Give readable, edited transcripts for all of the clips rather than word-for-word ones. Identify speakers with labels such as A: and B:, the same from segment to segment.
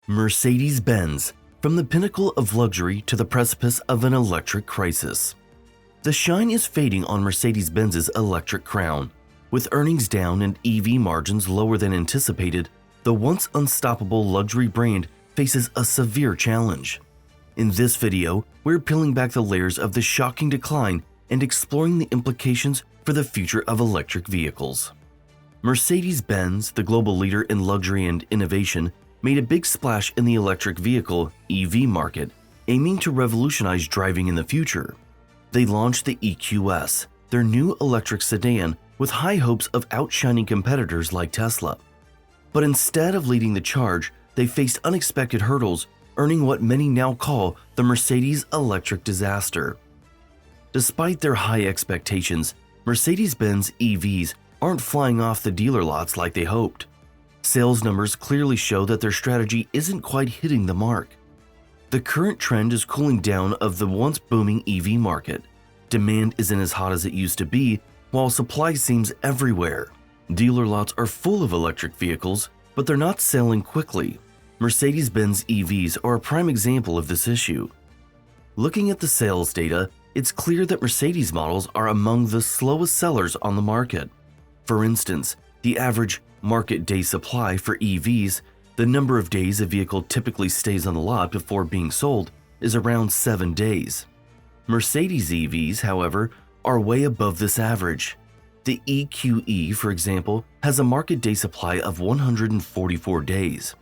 A: Mercedes-Benz, from the pinnacle of luxury to the precipice of an electric crisis. The shine is fading on Mercedes-Benz's electric crown. With earnings down and EV margins lower than anticipated, the once unstoppable luxury brand faces a severe challenge. In this video, we're peeling back the layers of the shocking decline and exploring the implications for the future of electric vehicles. Mercedes-Benz, the global leader in luxury and innovation, made a big splash in the electric vehicle (EV) market, aiming to revolutionize driving in the future. They launched the EQS, their new electric sedan, with high hopes of outshining competitors like Tesla. But instead of leading the charge, they faced unexpected hurdles, earning what many now call the Mercedes electric disaster. Despite their high expectations, Mercedes-Benz EVs aren't flying off the dealer lots like they hoped. Sales numbers clearly show that their strategy isn't quite hitting the mark. The current trend is cooling down of the once booming EV market. Demand isn't as hot as it used to be, while supply seems everywhere. Dealer lots are full of electric vehicles, but they're not selling quickly. Mercedes-Benz EVs are a prime example of this issue. Looking at the sales data, it's clear that Mercedes models are among the slowest sellers on the market. For instance, the average market day supply for EVs, the number of days a vehicle typically stays on the lot before being sold, is around 7 days. Mercedes EVs, however, are way above this average. The EQE, for example, has a market day supply of 144 days.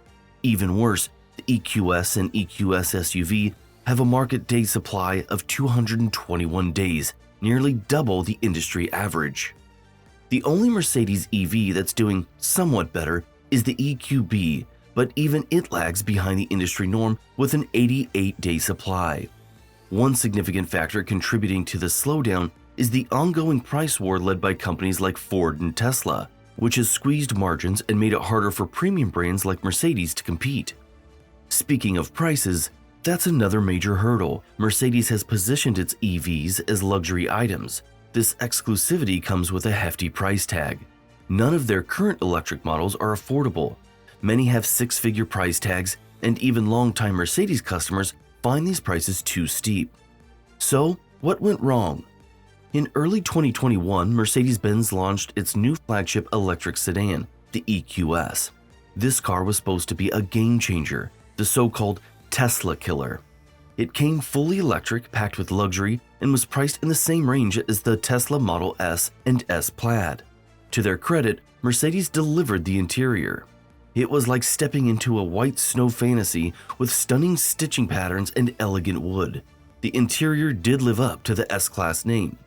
A: Even worse, the EQS and EQS SUV have a market day supply of 221 days, nearly double the industry average. The only Mercedes EV that's doing somewhat better is the EQB, but even it lags behind the industry norm with an 88-day supply. One significant factor contributing to this slowdown is the ongoing price war led by companies like Ford and Tesla, which has squeezed margins and made it harder for premium brands like Mercedes to compete. Speaking of prices, that's another major hurdle. Mercedes has positioned its EVs as luxury items. This exclusivity comes with a hefty price tag. None of their current electric models are affordable. Many have six-figure price tags, and even longtime Mercedes customers find these prices too steep. So, what went wrong? In early 2021, Mercedes-Benz launched its new flagship electric sedan, the EQS. This car was supposed to be a game-changer, the so-called Tesla killer. It came fully electric, packed with luxury, and was priced in the same range as the Tesla Model S and S Plaid. To their credit, Mercedes delivered the interior. It was like stepping into a white snow fantasy with stunning stitching patterns and elegant wood. The interior did live up to the S-Class name.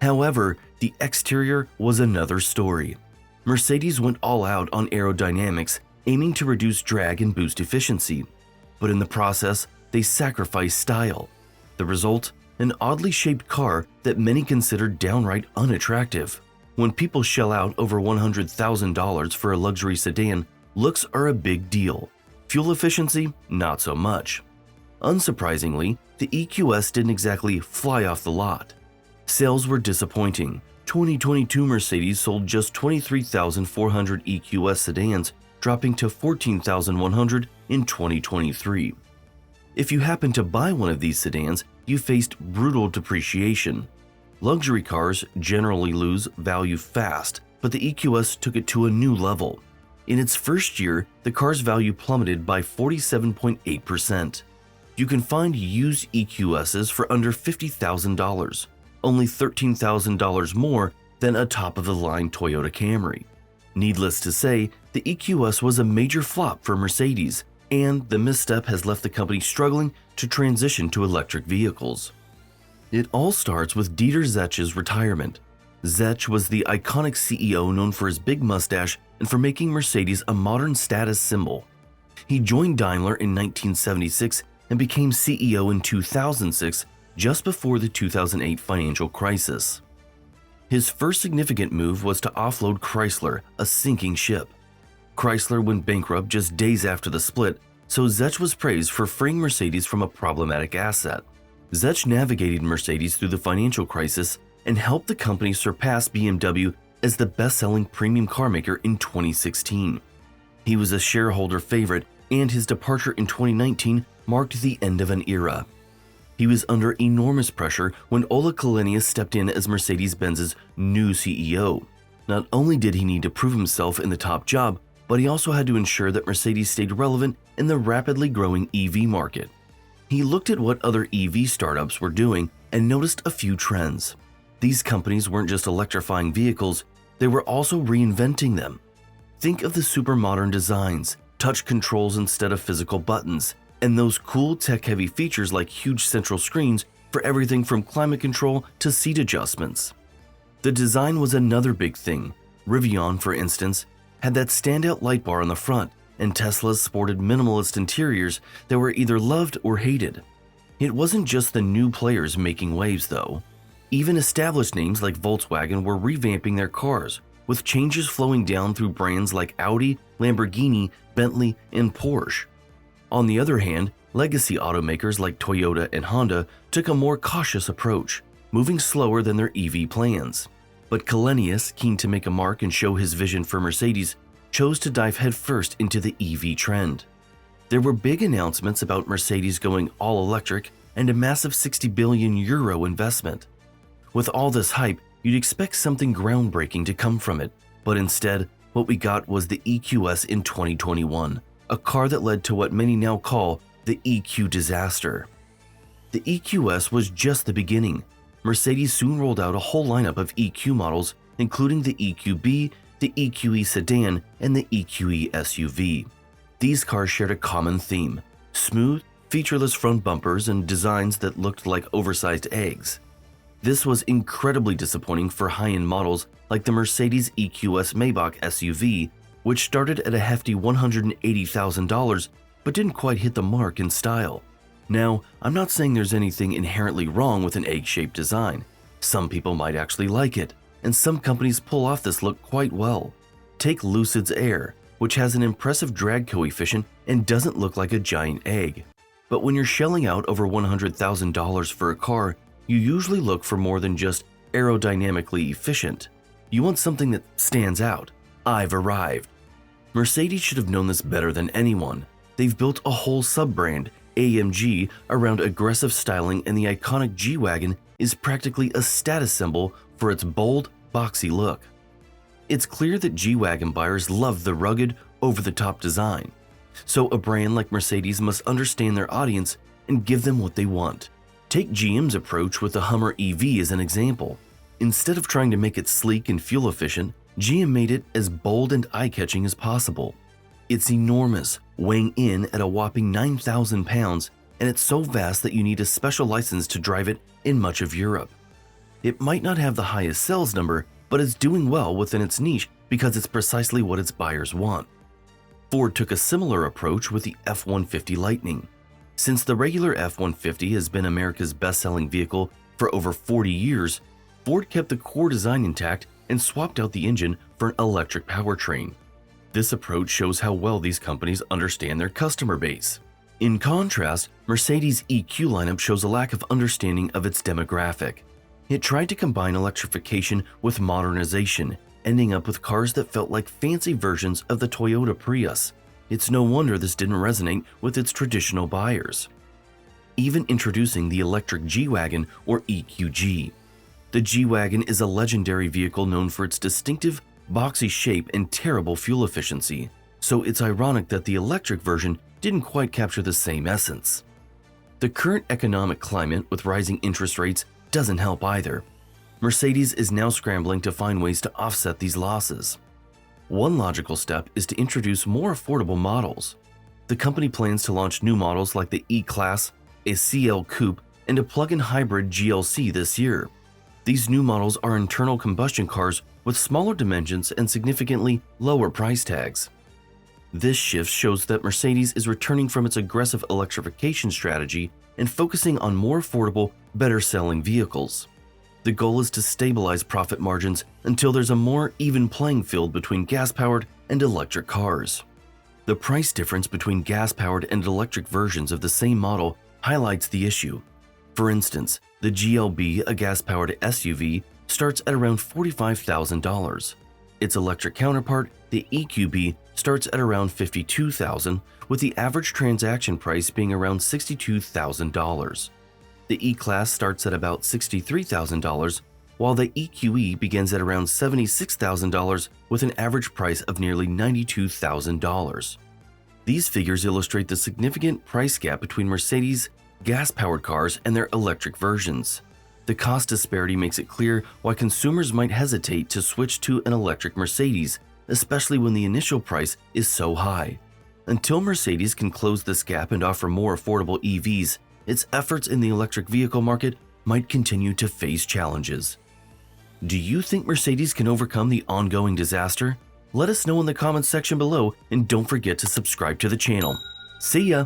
A: However, the exterior was another story. Mercedes went all out on aerodynamics, aiming to reduce drag and boost efficiency. But in the process, they sacrificed style. The result? An oddly shaped car that many considered downright unattractive. When people shell out over $100,000 for a luxury sedan, looks are a big deal. Fuel efficiency, not so much. Unsurprisingly, the EQS didn't exactly fly off the lot. Sales were disappointing. 2022 Mercedes sold just 23,400 EQS sedans, dropping to 14,100 in 2023. If you happen to buy one of these sedans, you faced brutal depreciation. Luxury cars generally lose value fast, but the EQS took it to a new level. In its first year, the car's value plummeted by 47.8%. You can find used EQSs for under $50,000, only $13,000 more than a top-of-the-line Toyota Camry. Needless to say, the EQS was a major flop for Mercedes, and the misstep has left the company struggling to transition to electric vehicles. It all starts with Dieter Zech's retirement. Zech was the iconic CEO known for his big mustache and for making Mercedes a modern status symbol. He joined Daimler in 1976 and became CEO in 2006, just before the 2008 financial crisis. His first significant move was to offload Chrysler, a sinking ship. Chrysler went bankrupt just days after the split, so Zech was praised for freeing Mercedes from a problematic asset. Zech navigated Mercedes through the financial crisis and helped the company surpass BMW as the best-selling premium carmaker in 2016. He was a shareholder favorite and his departure in 2019 marked the end of an era. He was under enormous pressure when Ola Källenius stepped in as Mercedes-Benz's new CEO. Not only did he need to prove himself in the top job, but he also had to ensure that Mercedes stayed relevant in the rapidly growing EV market. He looked at what other EV startups were doing and noticed a few trends. These companies weren't just electrifying vehicles, they were also reinventing them. Think of the super modern designs, touch controls instead of physical buttons, and those cool tech-heavy features like huge central screens for everything from climate control to seat adjustments. The design was another big thing. Rivian, for instance, had that standout light bar on the front, and Teslas sported minimalist interiors that were either loved or hated. It wasn't just the new players making waves, though. Even established names like Volkswagen were revamping their cars, with changes flowing down through brands like Audi, Lamborghini, Bentley, and Porsche. On the other hand, legacy automakers like Toyota and Honda took a more cautious approach, moving slower than their EV plans. But Källenius, keen to make a mark and show his vision for Mercedes, chose to dive headfirst into the EV trend. There were big announcements about Mercedes going all-electric and a massive €60 billion investment. With all this hype, you'd expect something groundbreaking to come from it, but instead, what we got was the EQS in 2021, a car that led to what many now call the EQ disaster. The EQS was just the beginning. Mercedes soon rolled out a whole lineup of EQ models, including the EQB, the EQE sedan, and the EQE SUV. These cars shared a common theme: smooth, featureless front bumpers and designs that looked like oversized eggs. This was incredibly disappointing for high-end models like the Mercedes EQS Maybach SUV, which started at a hefty $180,000 but didn't quite hit the mark in style. Now, I'm not saying there's anything inherently wrong with an egg-shaped design. Some people might actually like it, and some companies pull off this look quite well. Take Lucid's Air, which has an impressive drag coefficient and doesn't look like a giant egg. But when you're shelling out over $100,000 for a car, you usually look for more than just aerodynamically efficient. You want something that stands out. I've arrived. Mercedes should have known this better than anyone. They've built a whole sub-brand, AMG, around aggressive styling, and the iconic G-Wagon is practically a status symbol for its bold, boxy look. It's clear that G-Wagon buyers love the rugged, over-the-top design. So a brand like Mercedes must understand their audience and give them what they want. Take GM's approach with the Hummer EV as an example. Instead of trying to make it sleek and fuel efficient, GM made it as bold and eye-catching as possible. It's enormous, weighing in at a whopping 9,000 pounds, and it's so vast that you need a special license to drive it in much of Europe. It might not have the highest sales number, but it's doing well within its niche because it's precisely what its buyers want. Ford took a similar approach with the F-150 Lightning. Since the regular F-150 has been America's best-selling vehicle for over 40 years, Ford kept the core design intact and swapped out the engine for an electric powertrain. This approach shows how well these companies understand their customer base. In contrast, Mercedes' EQ lineup shows a lack of understanding of its demographic. It tried to combine electrification with modernization, ending up with cars that felt like fancy versions of the Toyota Prius. It's no wonder this didn't resonate with its traditional buyers. Even introducing the electric G-Wagon, or EQG. The G-Wagon is a legendary vehicle known for its distinctive, boxy shape and terrible fuel efficiency, so it's ironic that the electric version didn't quite capture the same essence. The current economic climate with rising interest rates doesn't help either. Mercedes is now scrambling to find ways to offset these losses. One logical step is to introduce more affordable models. The company plans to launch new models like the E-Class, a CL Coupe, and a plug-in hybrid GLC this year. These new models are internal combustion cars with smaller dimensions and significantly lower price tags. This shift shows that Mercedes is returning from its aggressive electrification strategy and focusing on more affordable, better-selling vehicles. The goal is to stabilize profit margins until there's a more even playing field between gas-powered and electric cars. The price difference between gas-powered and electric versions of the same model highlights the issue. For instance, the GLB, a gas-powered SUV, starts at around $45,000. Its electric counterpart, the EQB, starts at around $52,000, with the average transaction price being around $62,000. The E-Class starts at about $63,000, while the EQE begins at around $76,000 with an average price of nearly $92,000. These figures illustrate the significant price gap between Mercedes gas-powered cars and their electric versions. The cost disparity makes it clear why consumers might hesitate to switch to an electric Mercedes, especially when the initial price is so high. Until Mercedes can close this gap and offer more affordable EVs, its efforts in the electric vehicle market might continue to face challenges. Do you think Mercedes can overcome the ongoing disaster? Let us know in the comments section below, and don't forget to subscribe to the channel. See ya!